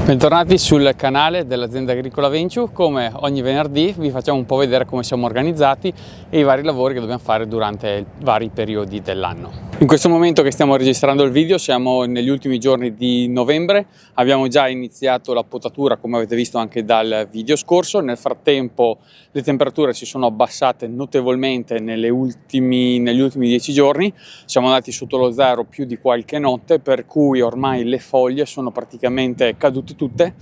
Bentornati sul canale dell'azienda agricola Venture. Come ogni venerdì vi facciamo un po' vedere come siamo organizzati e i vari lavori che dobbiamo fare durante i vari periodi dell'anno. In questo momento che stiamo registrando il video siamo negli ultimi giorni di novembre, abbiamo già iniziato la potatura come avete visto anche dal video scorso. Nel frattempo le temperature si sono abbassate notevolmente negli ultimi 10 giorni, siamo andati sotto lo zero più di qualche notte, per cui ormai le foglie sono praticamente cadute tutte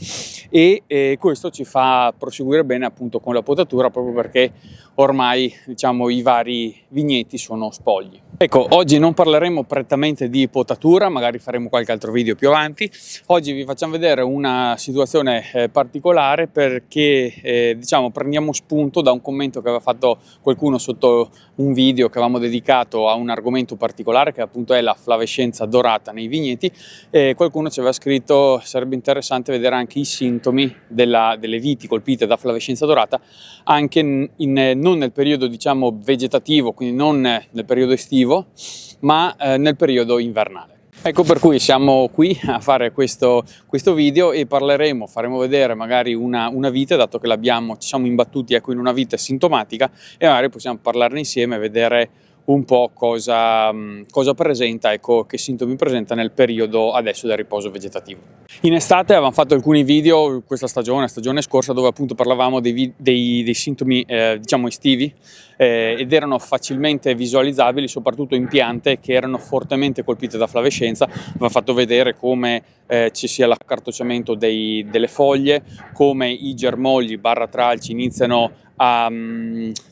e questo ci fa proseguire bene appunto con la potatura, proprio perché ormai diciamo i vari vigneti sono spogli. Ecco, oggi non parleremo prettamente di potatura, magari faremo qualche altro video più avanti. Oggi vi facciamo vedere una situazione particolare perché diciamo prendiamo spunto da un commento che aveva fatto qualcuno sotto un video che avevamo dedicato a un argomento particolare, che appunto è la flavescenza dorata nei vigneti. Qualcuno ci aveva scritto: sarebbe interessante vedere anche i sintomi delle viti colpite da flavescenza dorata anche non nel periodo diciamo vegetativo, quindi non nel periodo estivo, ma nel periodo invernale. Ecco, per cui siamo qui a fare questo video e faremo vedere magari una vite, dato che ci siamo imbattuti ecco, in una vite sintomatica, e magari possiamo parlarne insieme e vedere un po' cosa presenta, ecco, che sintomi presenta nel periodo adesso del riposo vegetativo. In estate avevamo fatto alcuni video questa stagione scorsa, dove appunto parlavamo dei sintomi diciamo estivi, ed erano facilmente visualizzabili soprattutto in piante che erano fortemente colpite da flavescenza. Va fatto vedere come ci sia l'accartocciamento delle foglie, come i germogli / tralci iniziano a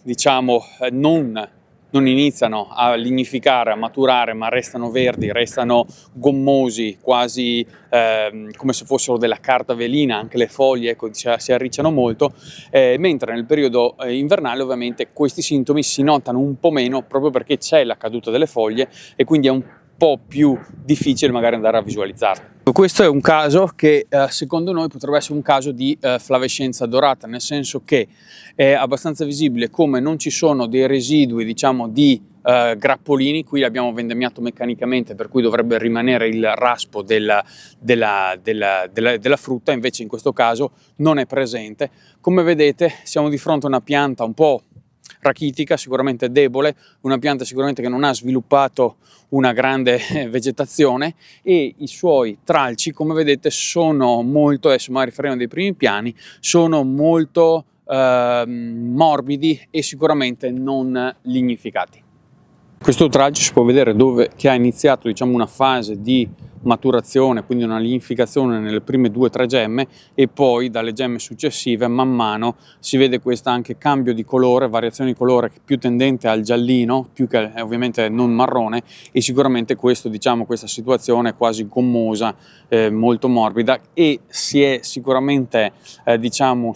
diciamo non iniziano a lignificare, a maturare, ma restano verdi, restano gommosi, quasi come se fossero della carta velina. Anche le foglie ecco, si arricciano molto, mentre nel periodo invernale ovviamente questi sintomi si notano un po' meno, proprio perché c'è la caduta delle foglie e quindi è un po' più difficile magari andare a visualizzarli. Questo è un caso che secondo noi potrebbe essere un caso di flavescenza dorata, nel senso che è abbastanza visibile come non ci sono dei residui diciamo di grappolini. Qui l'abbiamo vendemmiato meccanicamente, per cui dovrebbe rimanere il raspo della frutta, invece in questo caso non è presente. Come vedete siamo di fronte a una pianta un po' rachitica, sicuramente debole, una pianta sicuramente che non ha sviluppato una grande vegetazione, e i suoi tralci, come vedete, sono molto, adesso magari faremo dei primi piani, sono molto morbidi e sicuramente non lignificati. Questo tralcio si può vedere che ha iniziato diciamo una fase di maturazione, quindi una lignificazione nelle prime 2-3 gemme, e poi dalle gemme successive man mano si vede questo anche cambio di colore, variazione di colore più tendente al giallino, più che ovviamente non marrone, e sicuramente questa situazione quasi gommosa, molto morbida, e si è sicuramente diciamo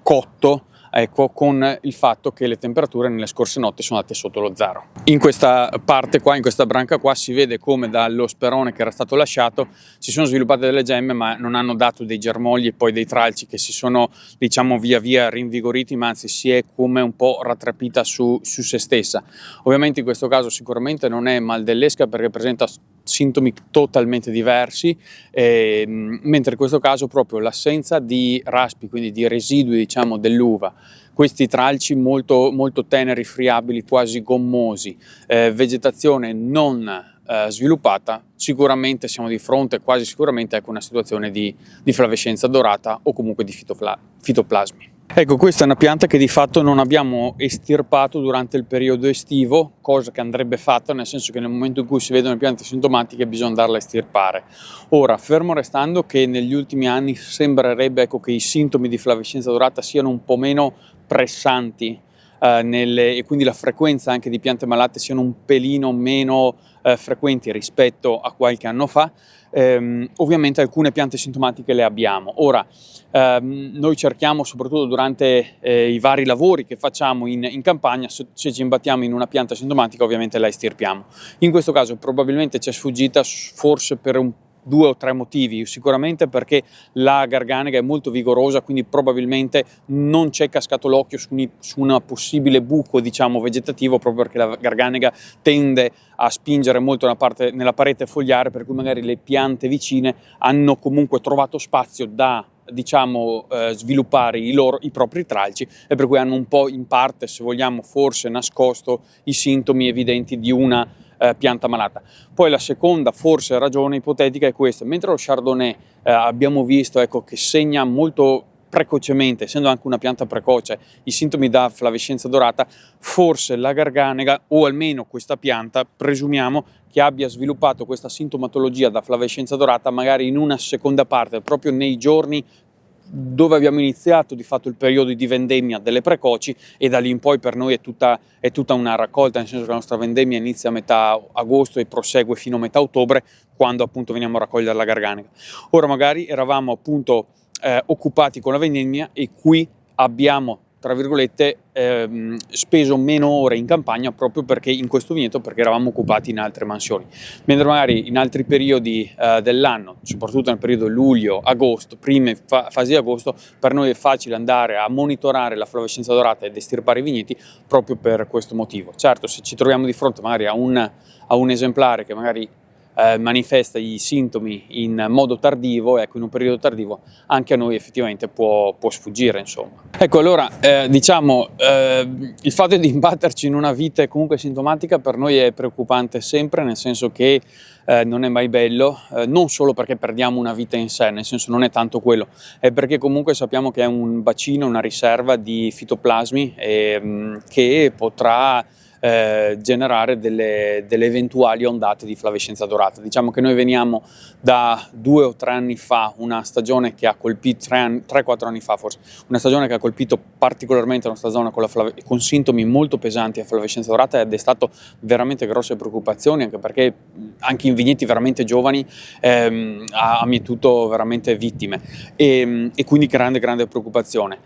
cotto ecco, con il fatto che le temperature nelle scorse notti sono andate sotto lo zero. In questa parte qua, in questa branca qua, si vede come dallo sperone che era stato lasciato si sono sviluppate delle gemme, ma non hanno dato dei germogli e poi dei tralci che si sono diciamo via via rinvigoriti, ma anzi si è come un po' rattrapita su se stessa. Ovviamente in questo caso sicuramente non è mal dell'esca, perché presenta sintomi totalmente diversi, mentre in questo caso proprio l'assenza di raspi, quindi di residui diciamo dell'uva, questi tralci molto, molto teneri, friabili, quasi gommosi, vegetazione non sviluppata, sicuramente siamo di fronte quasi sicuramente a una situazione di flavescenza dorata o comunque di fitoplasmi. Ecco, questa è una pianta che di fatto non abbiamo estirpato durante il periodo estivo, cosa che andrebbe fatta, nel senso che nel momento in cui si vedono piante sintomatiche bisogna andarla a estirpare. Ora, fermo restando che negli ultimi anni sembrerebbe ecco, che i sintomi di flavescenza dorata siano un po' meno pressanti e quindi la frequenza anche di piante malate siano un pelino meno frequenti rispetto a qualche anno fa. Ovviamente alcune piante sintomatiche le abbiamo. Ora, noi cerchiamo soprattutto durante i vari lavori che facciamo in campagna, se ci imbattiamo in una pianta sintomatica ovviamente la estirpiamo. In questo caso probabilmente ci è sfuggita, forse per un 2 o 3 motivi. Sicuramente perché la garganega è molto vigorosa, quindi probabilmente non c'è cascato l'occhio su un possibile buco, diciamo, vegetativo, proprio perché la garganega tende a spingere molto nella parete fogliare, per cui magari le piante vicine hanno comunque trovato spazio da, diciamo, sviluppare i propri tralci, e per cui hanno un po', in parte, se vogliamo, forse nascosto i sintomi evidenti di una pianta malata. Poi la seconda, forse, ragione ipotetica è questa: mentre lo Chardonnay abbiamo visto, ecco, che segna molto precocemente, essendo anche una pianta precoce, i sintomi da flavescenza dorata, forse la garganega, o almeno questa pianta, presumiamo che abbia sviluppato questa sintomatologia da flavescenza dorata magari in una seconda parte, proprio nei giorni dove abbiamo iniziato di fatto il periodo di vendemmia delle precoci, e da lì in poi per noi è tutta una raccolta, nel senso che la nostra vendemmia inizia a metà agosto e prosegue fino a metà ottobre, quando appunto veniamo a raccogliere la garganega. Ora magari eravamo appunto occupati con la vendemmia, e qui abbiamo, tra virgolette, speso meno ore in campagna, proprio perché in questo vigneto, perché eravamo occupati in altre mansioni, mentre magari in altri periodi dell'anno, soprattutto nel periodo luglio-agosto, prime fasi di agosto, per noi è facile andare a monitorare la flavescenza dorata ed estirpare i vigneti, proprio per questo motivo. Certo, se ci troviamo di fronte magari a un esemplare che magari manifesta i sintomi in modo tardivo, ecco, in un periodo tardivo, anche a noi effettivamente può sfuggire, insomma. Ecco, allora, diciamo, il fatto di imbatterci in una vite comunque sintomatica per noi è preoccupante sempre, nel senso che non è mai bello, non solo perché perdiamo una vite in sé, nel senso non è tanto quello, è perché comunque sappiamo che è un bacino, una riserva di fitoplasmi che potrà generare delle eventuali ondate di flavescenza dorata. Diciamo che noi veniamo da 2 o 3 anni fa, una stagione che ha colpito 3-4 anni fa forse, una stagione che ha colpito particolarmente la nostra zona con sintomi molto pesanti a flavescenza dorata, ed è stato veramente grosse preoccupazioni, anche perché anche in vigneti veramente giovani ha mietuto veramente vittime, e quindi grande preoccupazione.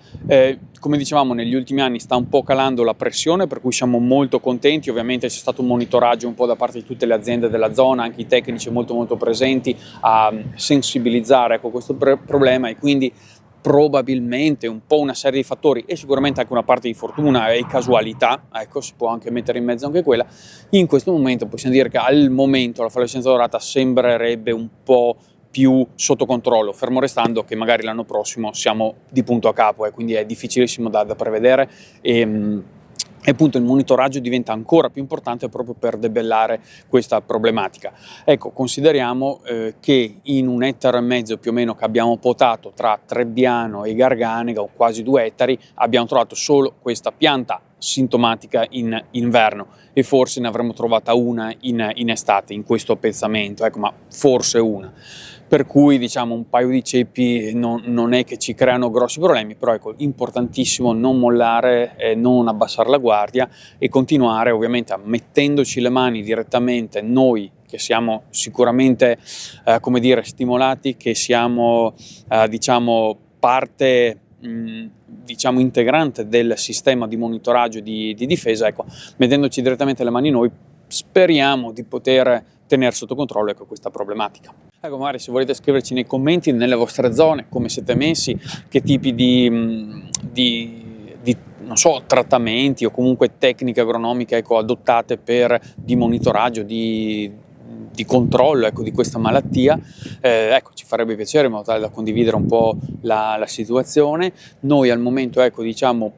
Come dicevamo, negli ultimi anni sta un po' calando la pressione, per cui siamo molto contenti. Ovviamente c'è stato un monitoraggio un po' da parte di tutte le aziende della zona, anche i tecnici molto presenti a sensibilizzare, ecco, questo problema, e quindi probabilmente un po' una serie di fattori, e sicuramente anche una parte di fortuna e casualità, ecco, si può anche mettere in mezzo anche quella. In questo momento possiamo dire che al momento la flavescenza dorata sembrerebbe un po' più sotto controllo, fermo restando che magari l'anno prossimo siamo di punto a capo, quindi è difficilissimo da prevedere, e appunto il monitoraggio diventa ancora più importante proprio per debellare questa problematica. Ecco, consideriamo che in 1,5 ettari più o meno che abbiamo potato tra Trebbiano e Garganega, o quasi 2 ettari, abbiamo trovato solo questa pianta sintomatica in inverno, e forse ne avremmo trovata una in estate in questo pezzamento, ecco, ma forse una. Per cui, diciamo, un paio di ceppi non è che ci creano grossi problemi, però ecco, importantissimo non mollare, non abbassare la guardia, e continuare ovviamente mettendoci le mani direttamente noi, che siamo sicuramente come dire, stimolati, che siamo diciamo parte diciamo integrante del sistema di monitoraggio di difesa, ecco, mettendoci direttamente le mani noi, speriamo di poter tenere sotto controllo, ecco, questa problematica. Ecco, magari se volete scriverci nei commenti nelle vostre zone come siete messi, che tipi di non so, trattamenti o comunque tecniche agronomiche, ecco, adottate di monitoraggio, di controllo, ecco, di questa malattia. Ecco, ci farebbe piacere, in modo tale da condividere un po' la situazione. Noi al momento, ecco, diciamo,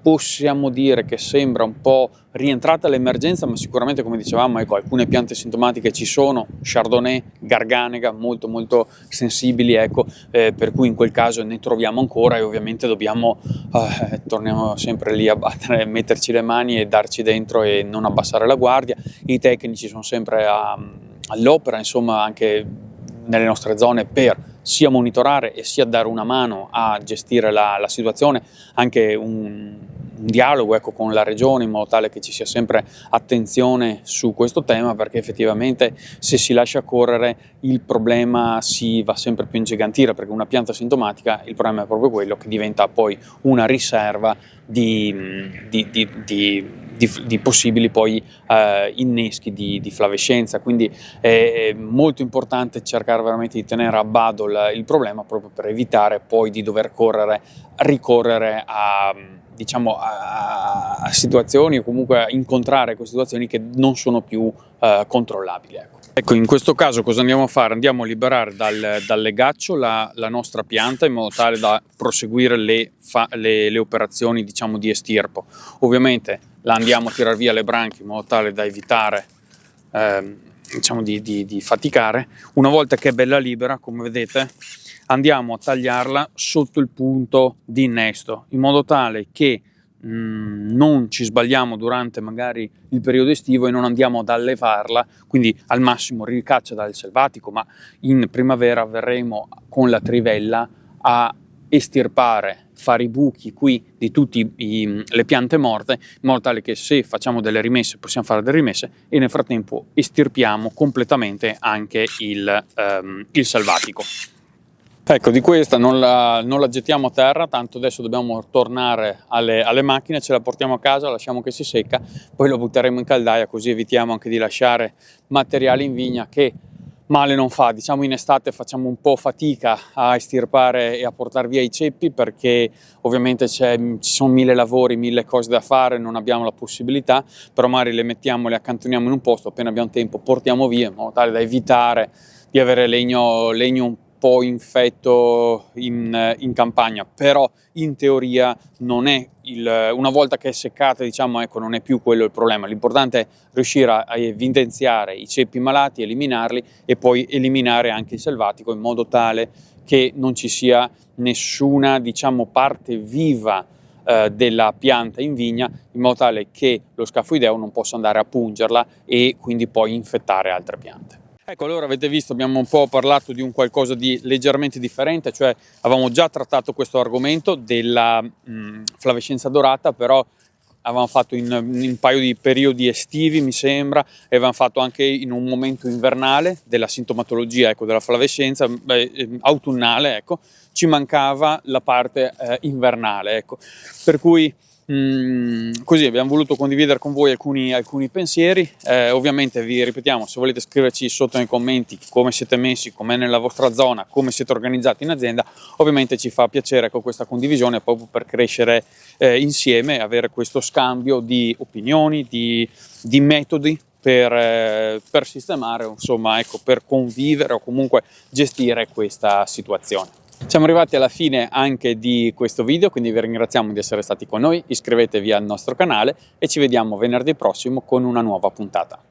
possiamo dire che sembra un po' rientrata l'emergenza, ma sicuramente, come dicevamo, ecco, alcune piante sintomatiche ci sono, Chardonnay, Garganega, molto sensibili, ecco, per cui in quel caso ne troviamo ancora, e ovviamente dobbiamo, torniamo sempre lì a battere, metterci le mani e darci dentro e non abbassare la guardia. I tecnici sono sempre all'opera, insomma, anche nelle nostre zone, per sia monitorare e sia dare una mano a gestire la situazione, anche un dialogo, ecco, con la regione, in modo tale che ci sia sempre attenzione su questo tema, perché effettivamente se si lascia correre il problema si va sempre più a ingigantire, perché una pianta sintomatica, il problema è proprio quello che diventa poi una riserva di di possibili poi inneschi di flavescenza, quindi è molto importante cercare veramente di tenere a bado il problema, proprio per evitare poi di dover ricorrere a situazioni, o comunque a incontrare queste situazioni che non sono più controllabili. Ecco, in questo caso cosa andiamo a fare? Andiamo a liberare dal legaccio la nostra pianta, in modo tale da proseguire le operazioni, diciamo, di estirpo. Ovviamente la andiamo a tirare via le branchie in modo tale da evitare diciamo di faticare. Una volta che è bella libera, come vedete, andiamo a tagliarla sotto il punto di innesto, in modo tale che non ci sbagliamo durante magari il periodo estivo e non andiamo ad allevarla, quindi al massimo ricaccia dal selvatico, ma in primavera verremo con la trivella a estirpare, fare i buchi qui di tutte le piante morte, in modo tale che se facciamo delle rimesse possiamo fare delle rimesse, e nel frattempo estirpiamo completamente anche il selvatico. Ecco, di questa non la gettiamo a terra, tanto adesso dobbiamo tornare alle macchine, ce la portiamo a casa, lasciamo che si secca, poi lo butteremo in caldaia, così evitiamo anche di lasciare materiale in vigna che male non fa. Diciamo in estate facciamo un po' fatica a estirpare e a portare via i ceppi, perché ovviamente ci sono 1000 lavori, 1000 cose da fare, non abbiamo la possibilità, però magari le mettiamo, le accantoniamo in un posto, appena abbiamo tempo portiamo via, in modo tale da evitare di avere legno un po' infetto in campagna. Però in teoria non è una volta che è seccata, diciamo, ecco, non è più quello il problema. L'importante è riuscire a evidenziare i ceppi malati, eliminarli, e poi eliminare anche il selvatico, in modo tale che non ci sia nessuna, diciamo, parte viva della pianta in vigna, in modo tale che lo scafoideo non possa andare a pungerla e quindi poi infettare altre piante. Ecco, allora avete visto, abbiamo un po' parlato di un qualcosa di leggermente differente, cioè avevamo già trattato questo argomento della flavescenza dorata, però avevamo fatto in un paio di periodi estivi, mi sembra, e avevamo fatto anche in un momento invernale della sintomatologia, ecco, della flavescenza, autunnale, ecco. Ci mancava la parte invernale, ecco. Per cui così abbiamo voluto condividere con voi alcuni pensieri. Ovviamente vi ripetiamo, se volete scriverci sotto nei commenti come siete messi, com'è nella vostra zona, come siete organizzati in azienda, ovviamente ci fa piacere con questa condivisione, proprio per crescere insieme, avere questo scambio di opinioni, di metodi per sistemare, insomma, ecco, per convivere o comunque gestire questa situazione. Siamo arrivati alla fine anche di questo video, quindi vi ringraziamo di essere stati con noi, iscrivetevi al nostro canale e ci vediamo venerdì prossimo con una nuova puntata.